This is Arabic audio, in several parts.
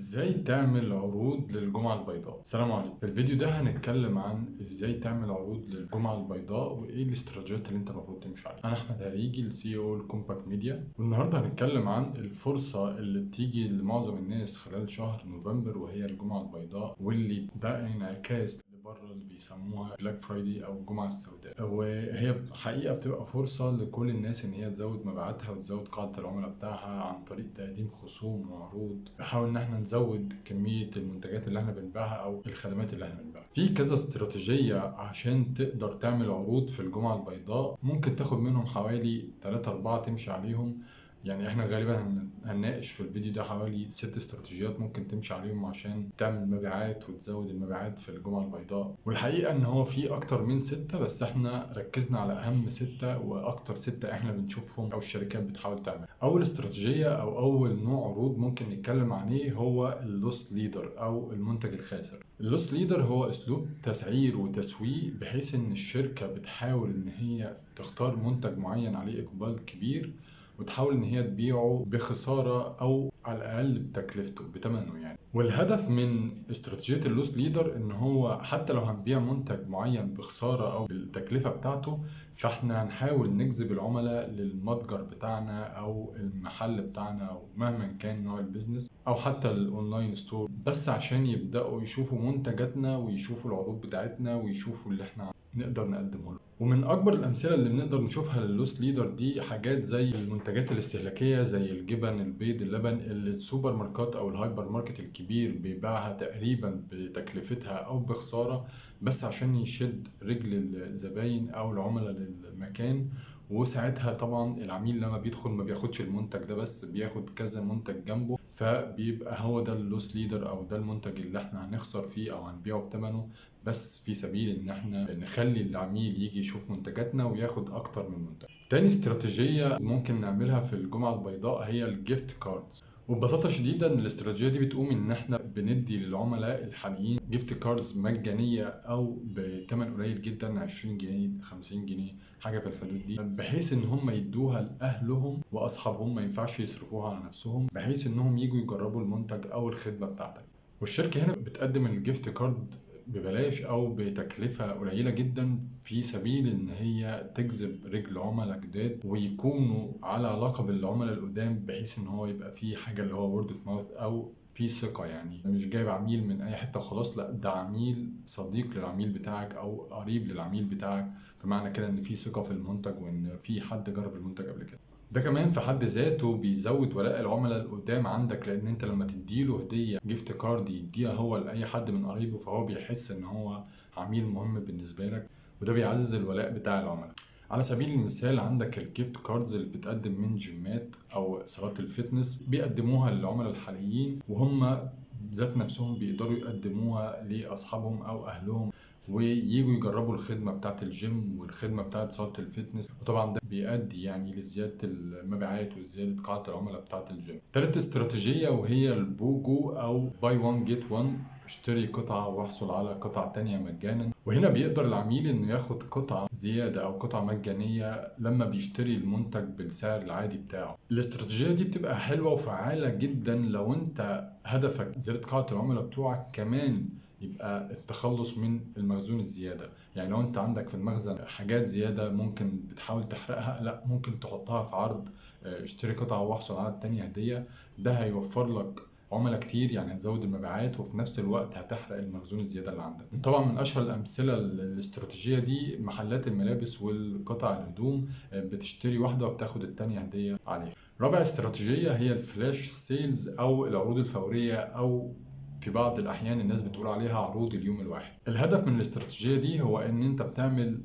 ازاي تعمل عروض للجمعة البيضاء؟ السلام عليكم. في الفيديو ده هنتكلم عن ازاي تعمل عروض للجمعة البيضاء وايه الاستراتيجيات اللي انت المفروض تمشي عليها. انا احمد هريجي، السي او لكومباكت ميديا، والنهارده هنتكلم عن الفرصة اللي بتيجي لمعظم الناس خلال شهر نوفمبر وهي الجمعة البيضاء، واللي ده انعكاس بره اللي بيسموها بلاك فرايدي او الجمعه السوداء. وهي حقيقه بتبقى فرصه لكل الناس ان هي تزود مبيعاتها وتزود قاعده العملاء بتاعها عن طريق تقديم خصوم وعروض. نحاول ان احنا نزود كميه المنتجات اللي احنا بنبيعها او الخدمات اللي احنا بنبيعها. في كذا استراتيجيه عشان تقدر تعمل عروض في الجمعه البيضاء، ممكن تاخد منهم حوالي 3 4 تمشي عليهم. يعني احنا غالبا هنناقش في الفيديو ده حوالي 6 استراتيجيات ممكن تمشي عليهم عشان تعمل مبيعات وتزود المبيعات في الجمعة البيضاء. والحقيقة ان هو في اكتر من 6، بس احنا ركزنا على اهم 6 واكتر 6 احنا بنشوفهم او الشركات بتحاول تعمل. اول استراتيجية او اول نوع عروض ممكن نتكلم عليه هو اللوس ليدر او المنتج الخاسر. اللوس ليدر هو اسلوب تسعير وتسويق بحيث ان الشركة بتحاول ان هي تختار منتج معين عليه اقبال كبير وتحاول ان هي تبيعه بخساره او على الاقل بتكلفته بثمنه يعني. والهدف من استراتيجيه اللوس ليدر ان هو حتى لو هنبيع منتج معين بخساره او بالتكلفه بتاعته، فاحنا هنحاول نجذب العملاء للمتجر بتاعنا او المحل بتاعنا او مهما كان نوع البيزنس او حتى الاونلاين ستور، بس عشان يبداوا يشوفوا منتجاتنا ويشوفوا العروض بتاعتنا ويشوفوا اللي احنا نقدر نقدمه له. ومن اكبر الامثله اللي بنقدر نشوفها لللوس ليدر دي حاجات زي المنتجات الاستهلاكيه زي الجبن، البيض، اللبن، اللي السوبر ماركت او الهايبر ماركت الكبير بيبيعها تقريبا بتكلفتها او بخساره، بس عشان يشد رجل الزباين او العملاء للمكان. وساعتها طبعا العميل لما بيدخل ما بياخدش المنتج ده بس، بياخد كذا منتج جنبه، فبيبقى هو ده اللوس ليدر او ده المنتج اللي احنا هنخسر فيه او هنبيعه بثمنه، بس في سبيل ان احنا نخلي العميل يجي يشوف منتجاتنا وياخد اكتر من منتج. تاني استراتيجية ممكن نعملها في الجمعة البيضاء هي الجيفت كاردز. وببساطة شديدة الاستراتيجية دي بتقوم ان احنا بندي للعملاء الحاليين جيفت كاردز مجانية او بثمن قليل جدا، 20 جنيه 50 جنيه حاجة في الحدود دي، بحيث ان هم يدوها لاهلهم واصحابهم، ما ينفعش يصرفوها على نفسهم، بحيث انهم يجوا يجربوا المنتج او الخدمة بتاعتك. والشركة هنا بتقدم الجيفت كارد ببلاش او بتكلفة قليلة جدا في سبيل ان هي تجذب رجل عملاء جداد ويكونوا على علاقة بالعملاء القدام، بحيث ان هو يبقى في حاجة اللي هو word of mouth او في ثقة. يعني مش جايب عميل من اي حتة وخلاص، لا ده عميل صديق للعميل بتاعك او قريب للعميل بتاعك، فمعنى كده ان في ثقة في المنتج وان في حد جرب المنتج قبل كده. ده كمان في حد ذاته بيزود ولاء العملاء القدام عندك، لان انت لما تديله هديه جيفت كارد يديها هو لاي حد من قرايبه، فهو بيحس ان هو عميل مهم بالنسبه لك، وده بيعزز الولاء بتاع العملاء. على سبيل المثال عندك الجيفت كاردز اللي بتقدم من جيمات او صالات الفتنس، بيقدموها للعملاء الحاليين وهم ذات نفسهم بيقدروا يقدموها لاصحابهم او اهلهم، وييجوا يجربوا الخدمة بتاعة الجيم والخدمة بتاعة صالة الفتنس، وطبعا ده بيؤدي يعني لزيادة المبيعات وزيادة قاعدة العملاء بتاعة الجيم. تالت استراتيجية وهي البوجو أو باي 1 جيت 1، اشتري قطعة واحصل على قطعة تانية مجانا. وهنا بيقدر العميل انه ياخد قطعة زيادة او قطعة مجانية لما بيشتري المنتج بالسعر العادي بتاعه. الاستراتيجية دي بتبقى حلوة وفعالة جدا لو انت هدفك زيادة قاعدة العملاء بتوعك، كمان يبقى التخلص من المخزون الزيادة. يعني لو انت عندك في المخزن حاجات زيادة ممكن بتحاول تحرقها، لا ممكن تحطها في عرض، اشتري قطعة واحصل على التانية هدية. ده هيوفر لك عملاء كتير، يعني هتزود المبيعات وفي نفس الوقت هتحرق المخزون الزيادة اللي عندك. طبعا من اشهر الامثلة للاستراتيجية دي محلات الملابس والقطع الهدوم، بتشتري واحدة وبتاخد التانية هدية عليها. رابع استراتيجية هي الفلاش سيلز او العروض الفورية، او في بعض الأحيان الناس بتقول عليها عروض اليوم الواحد. الهدف من الاستراتيجية دي هو إن أنت بتعمل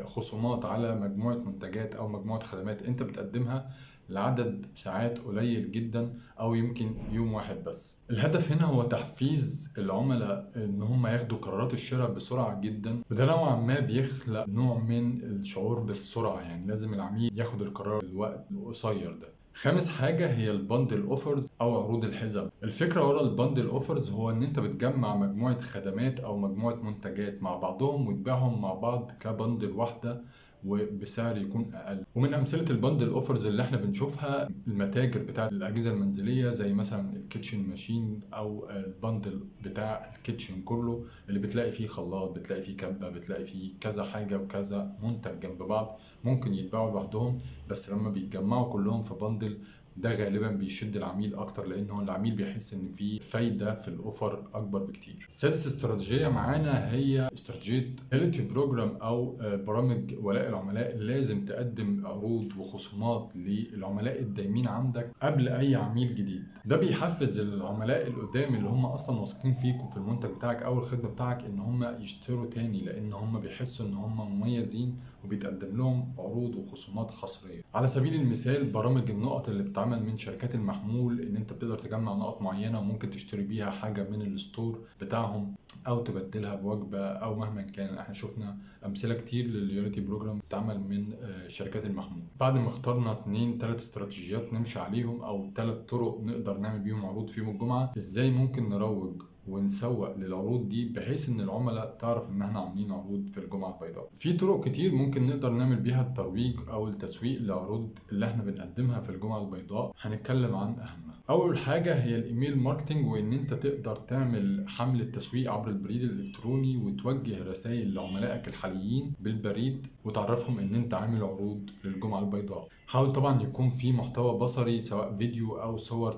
خصومات على مجموعة منتجات أو مجموعة خدمات أنت بتقدمها لعدد ساعات قليل جدا أو يمكن يوم واحد بس. الهدف هنا هو تحفيز العملاء إن هم ياخدوا قرارات الشراء بسرعة جدا، وده نوعا ما بيخلق نوع من الشعور بالسرعة، يعني لازم العميل ياخد القرار في الوقت القصير ده. خامس حاجة هي البندل اوفرز او عروض الحزم. الفكرة ورا البندل اوفرز هو ان انت بتجمع مجموعة خدمات او مجموعة منتجات مع بعضهم وتبيعهم مع بعض كبندل واحدة، وبسعر يكون اقل. ومن امثله البندل اوفرز اللي احنا بنشوفها المتاجر بتاع الاجهزه المنزليه زي مثلا الكيتشن ماشين او البندل بتاع الكيتشن كله، اللي بتلاقي فيه خلاط، بتلاقي فيه كبه، بتلاقي فيه كذا حاجه وكذا منتج جنب بعض ممكن يتباعوا لوحدهم، بس لما بيتجمعوا كلهم في بندل ده غالبا بيشد العميل اكتر، لانه العميل بيحس ان في فايده في الاوفر اكبر بكتير. سادس استراتيجيه معانا هي استراتيجيه لويالتي بروجرام او برامج ولاء العملاء. لازم تقدم عروض وخصومات للعملاء الدايمين عندك قبل اي عميل جديد. ده بيحفز العملاء القدام اللي هم اصلا واثقين فيك وفي المنتج بتاعك او الخدمه بتاعك ان هم يشتروا تاني، لان هم بيحسوا ان هم مميزين وبيتقدم لهم عروض وخصومات حصريه. على سبيل المثال برامج النقط اللي بتتعمل من شركات المحمول، ان انت بتقدر تجمع نقط معينه وممكن تشتري بيها حاجه من الستور بتاعهم او تبدلها بوجبه او مهما كان. احنا شفنا امثله كتير لللويالتي بروجرام بتتعمل من شركات المحمول. بعد ما اخترنا 2-3 استراتيجيات نمشي عليهم او 3 طرق نقدر نعمل بيهم عروض في يوم الجمعه، ازاي ممكن نروج ونسوق للعروض دي بحيث ان العملاء تعرف ان احنا عاملين عروض في الجمعه البيضاء؟ في طرق كتير ممكن نقدر نعمل بيها الترويج او التسويق للعروض اللي احنا بنقدمها في الجمعه البيضاء. هنتكلم عن اهمها. اول حاجه هي الايميل ماركتنج، وان انت تقدر تعمل حمله تسويق عبر البريد الالكتروني وتوجه رسائل لعملائك الحاليين بالبريد وتعرفهم ان انت عامل عروض للجمعه البيضاء. حاول طبعا يكون في محتوى بصري سواء فيديو او صور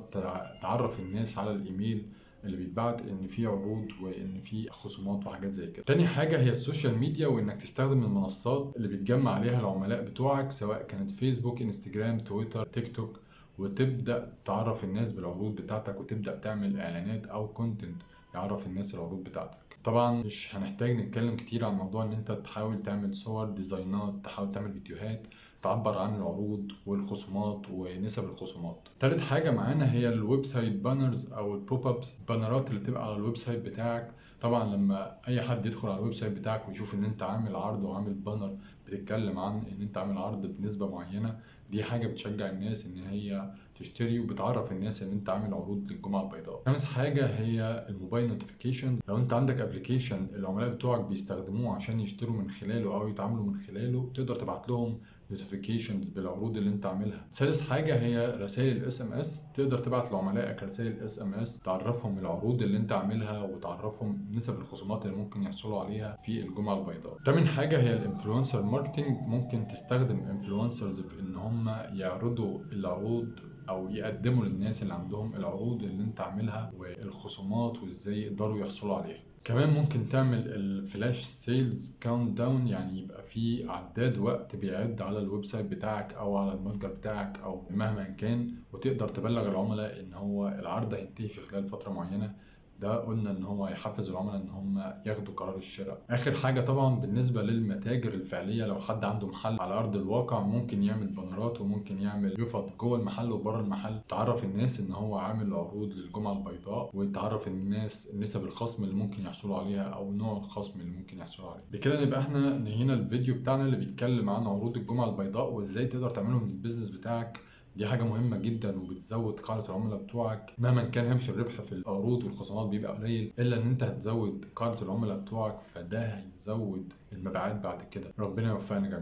تعرف الناس على الايميل اللي بيتبعت ان في عروض وان في خصومات وحاجات زي كده. تاني حاجه هي السوشيال ميديا، وانك تستخدم المنصات اللي بيتجمع عليها العملاء بتوعك سواء كانت فيسبوك، انستجرام، تويتر، تيك توك، وتبدا تعرف الناس بالعروض بتاعتك وتبدا تعمل اعلانات او كونتنت يعرف الناس العروض بتاعتك. طبعا مش هنحتاج نتكلم كتير عن موضوع ان انت تحاول تعمل صور، ديزاينات، تحاول تعمل فيديوهات تعبر عن العروض والخصومات ونسب الخصومات. تالت حاجة معانا هي الويب سايت بانرز او البوب ابس، البانرات اللي بتبقى على الويب سايت بتاعك. طبعا لما اي حد يدخل على الويب سايت بتاعك ويشوف ان انت عامل عرض وعامل بانر بتتكلم عن ان انت عامل عرض بنسبة معينة، دي حاجة بتشجع الناس ان هي تشتري وبتعرف الناس ان انت عامل عروض للجمعة البيضاء. خامس حاجة هي الموبايل نوتيفيكيشن. لو انت عندك ابلكيشن العملاء بتوعك بيستخدموه عشان يشتروا من خلاله او يتعاملوا من خلاله، تقدر تبعت لهم نوتيفيكيشنز بالعروض اللي انت عاملها. سادس حاجه هي رسائل الاس ام اس. تقدر تبعت لعملائك رسائل اس ام اس تعرفهم العروض اللي انت عاملها وتعرفهم نسب الخصومات اللي ممكن يحصلوا عليها في الجمعه البيضاء. تامن حاجه هي الانفلونسر ماركتنج. ممكن تستخدم انفلونسرز في ان هم يعرضوا العروض او يقدموا للناس اللي عندهم العروض اللي انت عاملها والخصومات وازاي يقدروا يحصلوا عليها. كمان ممكن تعمل الفلاش سيلز كاونت داون، يعني يبقى في عداد وقت بيعد على الويب سايت بتاعك او على المتجر بتاعك او مهما كان، وتقدر تبلغ العملاء ان هو العرض هينتهي في خلال فترة معينة. ده قلنا ان هو هيحفز العملاء ان هم ياخدوا قرار الشراء. اخر حاجة طبعا بالنسبة للمتاجر الفعلية، لو حد عنده محل على ارض الواقع ممكن يعمل بانرات وممكن يعمل يفط جوه المحل وبره المحل تعرف الناس ان هو عامل عروض للجمعة البيضاء، وتعرف الناس نسب الخصم اللي ممكن يحصلوا عليها او نوع الخصم اللي ممكن يحصلوا عليه. بكده نبقى احنا نهينا الفيديو بتاعنا اللي بيتكلم عن عروض الجمعة البيضاء وازاي تقدر تعمله من البيزنس بتاعك. دي حاجة مهمة جدا وبتزود قاعدة العملاء بتوعك. مهما كان هامش الربح في العروض والخصومات بيبقى قليل، إلا إن أنت هتزود قاعدة العملاء بتوعك، فده هيزود المبيعات بعد كده. ربنا يوفقنا جميعا.